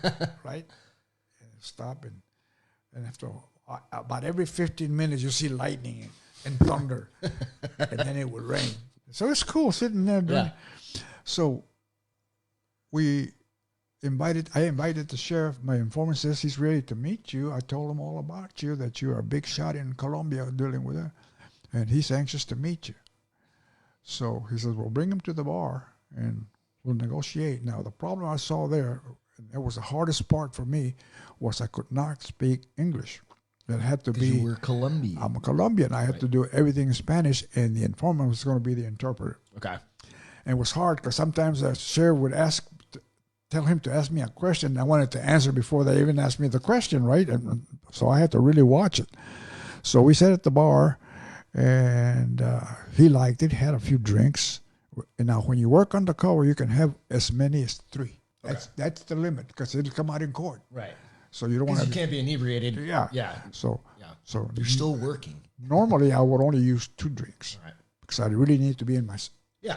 right? And it stopped, And after about every 15 minutes, you see lightning and thunder, and then it would rain. So it's cool sitting there. So I invited the sheriff. My informant says he's ready to meet you. I told him all about you, that you are a big shot in Colombia dealing with her, and he's anxious to meet you. So he says, well, bring him to the bar, and we'll negotiate. Now, the problem I saw there, and that was the hardest part for me, was I could not speak English. It had to be. You were Colombian. I'm a Colombian. I had to do everything in Spanish, and the informant was going to be the interpreter. Okay. And it was hard because sometimes the sheriff would tell him to ask me a question. I wanted to answer before they even asked me the question, right? And so I had to really watch it. So we sat at the bar, and he liked it, had a few drinks. And now, when you work undercover, you can have as many as 3. That's the limit, because it'll come out in court. Right. So you don't want to. You can't be inebriated. Yeah. Yeah. So you're still working. Normally, I would only use 2 drinks, right, because I really need to be in my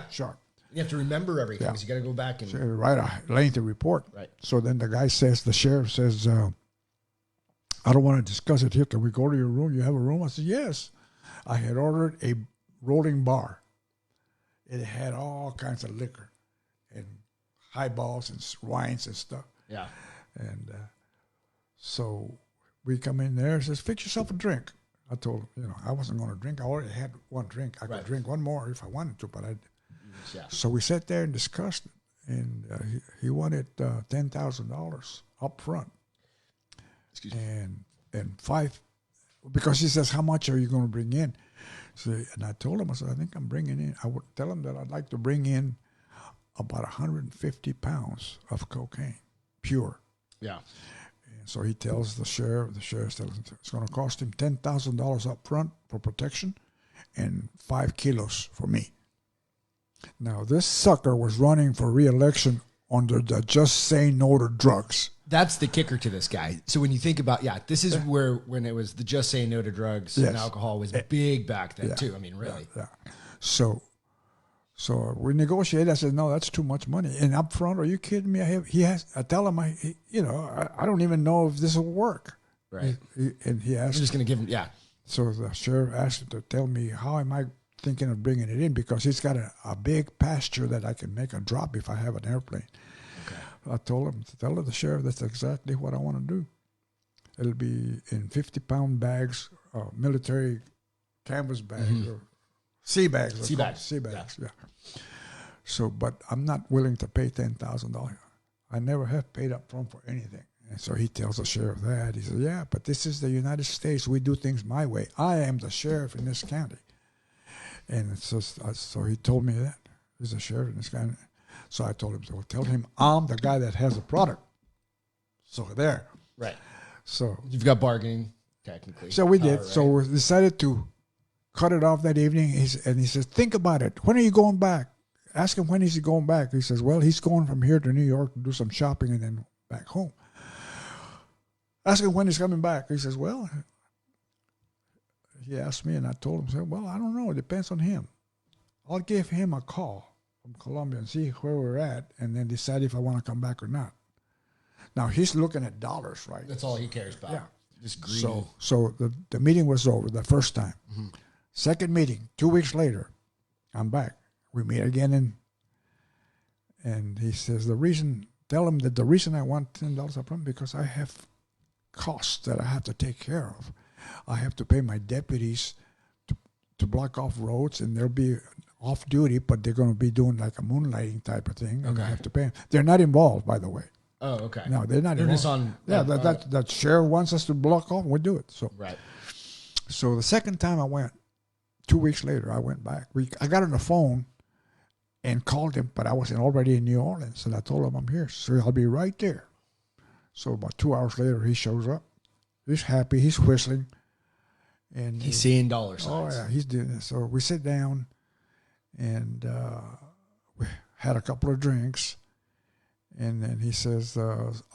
sharp. You have to remember everything, because you got to go back and write a lengthy report. Right. So then the sheriff says, I don't want to discuss it here. Can we go to your room? You have a room? I said, yes. I had ordered a rolling bar. It had all kinds of liquor and highballs and wines and stuff. Yeah. And so we come in there and says, fix yourself a drink. I told him, I wasn't going to drink. I already had 1 drink. I could drink 1 more if I wanted to, but I. Yeah. So we sat there and discussed it, and he wanted $10,000 up front. Excuse me. And 5, because he says, how much are you going to bring in? So, and I told him, I said, I think I'm bringing in. I would tell him that I'd like to bring in about 150 pounds of cocaine, pure. Yeah. And so he tells the sheriff tells him it's going to cost him $10,000 up front for protection and 5 kilos for me. Now, this sucker was running for re-election under the Just Say No to Drugs. That's the kicker to this guy. So when you think about, this is when it was the Just Say No to Drugs and alcohol was big back then too. I mean, really. Yeah. So we negotiated. I said, no, that's too much money. And up front, are you kidding me? I tell him, I don't even know if this will work. Right. And he asked. I'm just going to give him, So the sheriff asked him to tell me, how am I thinking of bringing it in, because he's got a big pasture that I can make a drop if I have an airplane. Okay. I told him to tell the sheriff that's exactly what I want to do. It'll be in 50-pound bags, military canvas bags, or sea bags. Sea bags, yeah. So, but I'm not willing to pay $10,000. I never have paid up front for anything. And so he tells the sheriff that. He says, yeah, but this is the United States. We do things my way. I am the sheriff in this county. And so he told me that. He's a sheriff in this county. So I told him, so tell him I'm the guy that has the product. So there. Right. So you've got bargaining, technically. So we did. Right. So we decided to cut it off that evening. And he says, think about it. When are you going back? Ask him when is he going back. He says, well, he's going from here to New York to do some shopping and then back home. Ask him when he's coming back. He says, well, he asked me, and I told him, well, I don't know. It depends on him. I'll give him a call from Colombia and see where we're at, and then decide if I want to come back or not. Now, he's looking at dollars, right? That's all he cares about. Yeah. Just greedy. So the meeting was over the first time. Mm-hmm. Second meeting, 2 weeks later, I'm back. We meet again, and he says, tell him that the reason I want $10 up front, because I have costs that I have to take care of. I have to pay my deputies to block off roads, and they'll be off duty, but they're going to be doing like a moonlighting type of thing, and I have to pay them. They're not involved, by the way. Oh, okay. No, they're not involved. Just on. Yeah, that sheriff wants us to block off, we do it. So right. So the second time I went, 2 weeks later, I went back. I got on the phone and called him, but I was already in New Orleans, and I told him I'm here, so I'll be right there. So about 2 hours later, he shows up. He's happy. He's whistling. And he's seeing dollar signs. Oh, yeah, he's doing it. So we sit down, and we had a couple of drinks. And then he says,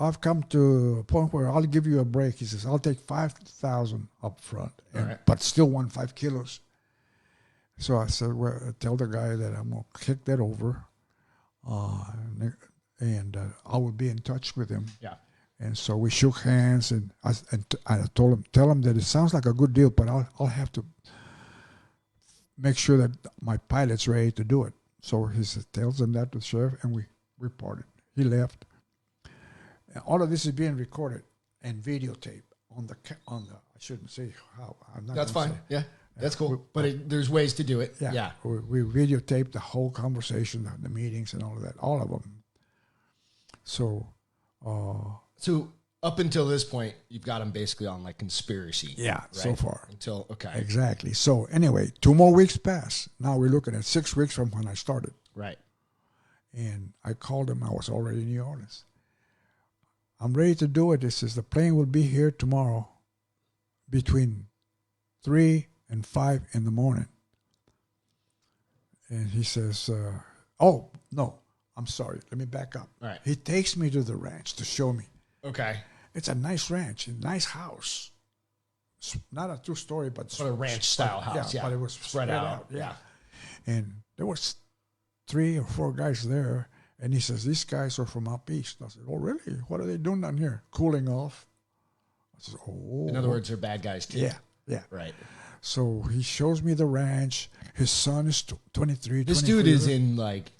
I've come to a point where I'll give you a break. He says, I'll take $5,000 up front, but still want 5 kilos. So I said, well, tell the guy that I'm going to kick that over, and I will be in touch with him. Yeah. And so we shook hands, and I told him, tell him that it sounds like a good deal, but I'll have to make sure that my pilot's ready to do it. So he tells him that to the sheriff, and we parted. He left. And all of this is being recorded and videotaped on the. I shouldn't say how. I'm not. That's fine. Say. Yeah, that's cool. But there's ways to do it. Yeah. We videotaped the whole conversation, the meetings, and all of that, all of them. So. So up until this point, you've got them basically on like conspiracy. Yeah, right? So far. Okay. Exactly. So anyway, 2 more weeks pass. Now we're looking at 6 weeks from when I started. Right. And I called him. I was already in New Orleans. I'm ready to do it. He says, the plane will be here tomorrow between 3 and 5 in the morning. And he says, oh, no. I'm sorry. Let me back up. All right. He takes me to the ranch to show me. Okay. It's a nice ranch, a nice house. It's not a 2-story, but a ranch-style house. Yeah, but it was spread out. Yeah. And there was 3 or 4 guys there, and he says, these guys are from up east. I said, oh, really? What are they doing down here? Cooling off. I said, oh. In other words, they're bad guys, too. Yeah. Right. So he shows me the ranch. His son is 23, This dude is in, like...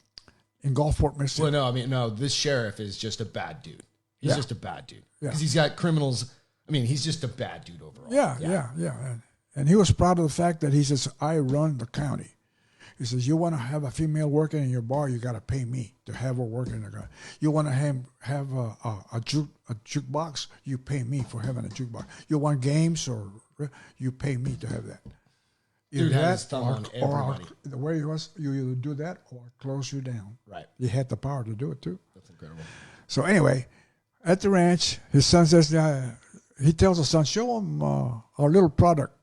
In Gulfport, Mississippi. Well, no, this sheriff is just a bad dude. He's just a bad dude. Because he's got criminals. I mean, he's just a bad dude overall. Yeah. And he was proud of the fact that he says, I run the county. He says, you want to have a female working in your bar, you got to pay me to have her working in the bar. You want to have a jukebox, you pay me for having a jukebox. You want games, or you pay me to have that. Dude had his thumb on everybody. The way he was, you either do that or close you down. Right. He had the power to do it, too. That's incredible. So anyway, at the ranch, his son says, he tells his son, show him our little product.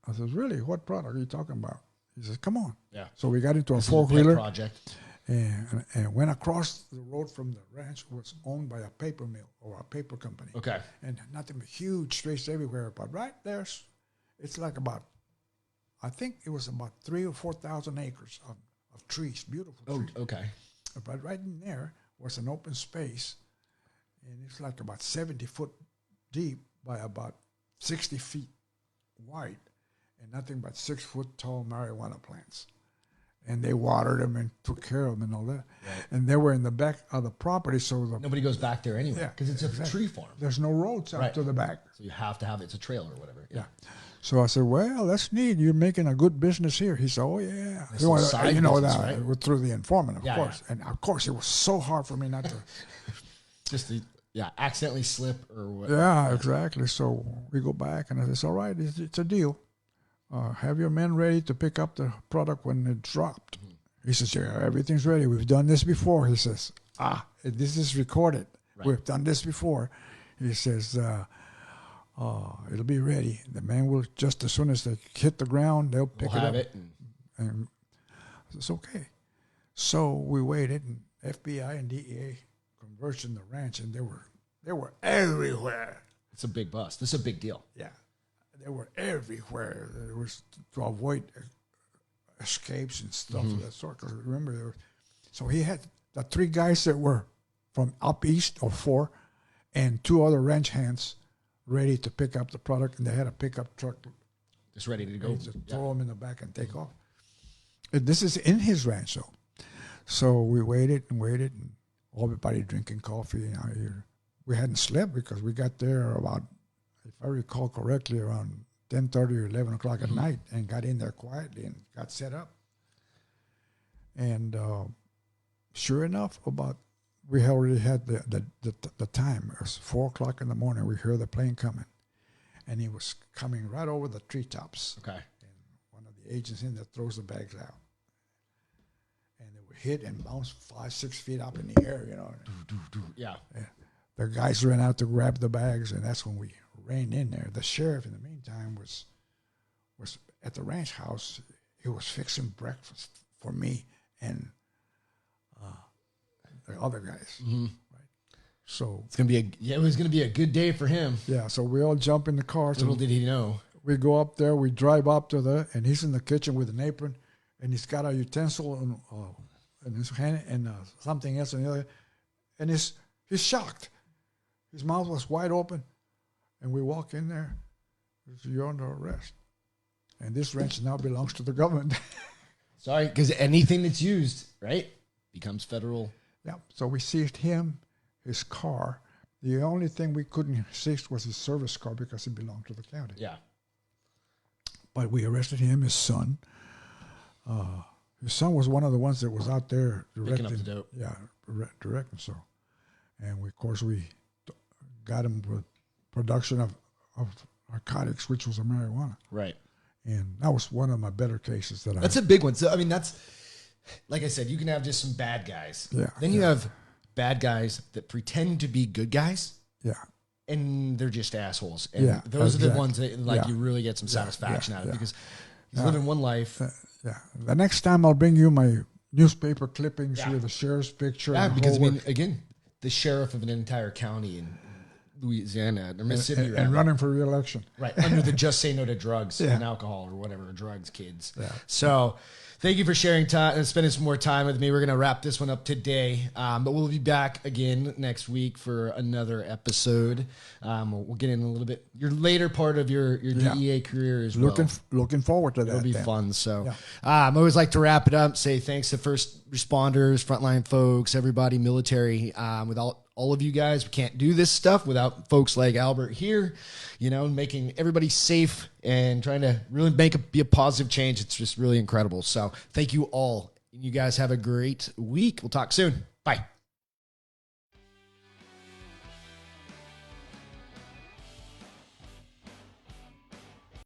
I says, really? What product are you talking about? He says, come on. Yeah. So we got into a four-wheeler project. And went across the road from the ranch. Was owned by a paper mill or a paper company. Okay. And nothing but huge streets everywhere. But right there, it's like about, I think it was about 3,000 or 4,000 acres of trees, beautiful trees. Oh, okay. But right in there was an open space, and it's like about 70 foot deep by about 60 feet wide, and nothing but 6 foot tall marijuana plants. And they watered them and took care of them and all that. Right. And they were in the back of the property, so nobody goes back there anyway because it's a tree farm. There's no roads out to the back. So you have to have it's a trailer or whatever. Yeah. So I said, well, that's neat. You're making a good business here. He said, oh, yeah. You know that right? Through the informant, of course. Yeah. And, of course, it was so hard for me not to. Just accidentally slip or whatever. Yeah, exactly. So we go back, and I said, all right, it's a deal. Have your men ready to pick up the product when it dropped. Mm-hmm. He says, yeah, everything's ready. We've done this before. He says, this is recorded. Right. We've done this before. He says, it'll be ready. The man will, just as soon as they hit the ground, they'll pick it up. And it's okay. So we waited, and FBI and DEA converged in the ranch, and they were everywhere. It's a big bust. This is a big deal. Yeah. They were everywhere. It was to avoid escapes and stuff of that sort. Because remember, so he had the 3 guys that were from up east, or 4, and 2 other ranch hands ready to pick up the product, and they had a pickup truck just ready to go. To throw them in the back and take off. And this is in his ranch, though. So we waited, and everybody drinking coffee. We hadn't slept because we got there about, if I recall correctly, around 10:30 or 11 o'clock at night, and got in there quietly and got set up. And sure enough, we already had the time. It was 4 o'clock in the morning. We heard the plane coming, and he was coming right over the treetops. Okay. And one of the agents in there throws the bags out, and they were hit and bounced 5-6 feet up in the air. Yeah. The guys ran out to grab the bags, and that's when we ran in there. The sheriff, in the meantime, was at the ranch house. He was fixing breakfast for me and the other guys. Mm-hmm. Right. So it was gonna be a good day for him. Yeah. So we all jump in the car. Little did he know. We go up there. We drive up to and he's in the kitchen with an apron, and he's got a utensil in his hand and something else in the other, and he's shocked. His mouth was wide open, and we walk in there. You're under arrest, and this ranch now belongs to the government. Sorry, because anything that's used, right, becomes federal. Yeah. So we seized him, his car. The only thing we couldn't seize was his service car because it belonged to the county. Yeah. But we arrested him, his son. His son was one of the ones that was out there directing. Picking up the dope. Yeah, directing. So, and we got him with production of narcotics, which was a marijuana. Right. And that was one of my better cases That's a big one. So, I mean, that's, like I said, you can have just some bad guys. Yeah. Then you have bad guys that pretend to be good guys. Yeah. And they're just assholes. And those are the ones that you really get some satisfaction out of because he's living one life. The next time I'll bring you my newspaper clippings with the sheriff's picture. Yeah, because I mean, again, the sheriff of an entire county in Louisiana or Mississippi, and running for re-election, right, under the Just Say No to Drugs and Alcohol or whatever, drugs, kids. So thank you for sharing time and spending some more time with me. We're going to wrap this one up today, but we'll be back again next week for another episode. We'll get in a little bit your later part of your DEA career as well. Looking forward to that. It'll be fun. So I always like to wrap it up, say thanks to first responders, frontline folks, everybody, military. Without all of you guys, we can't do this stuff without folks like Albert here, making everybody safe and trying to really be a positive change. It's just really incredible. So thank you all. You guys have a great week. We'll talk soon. Bye.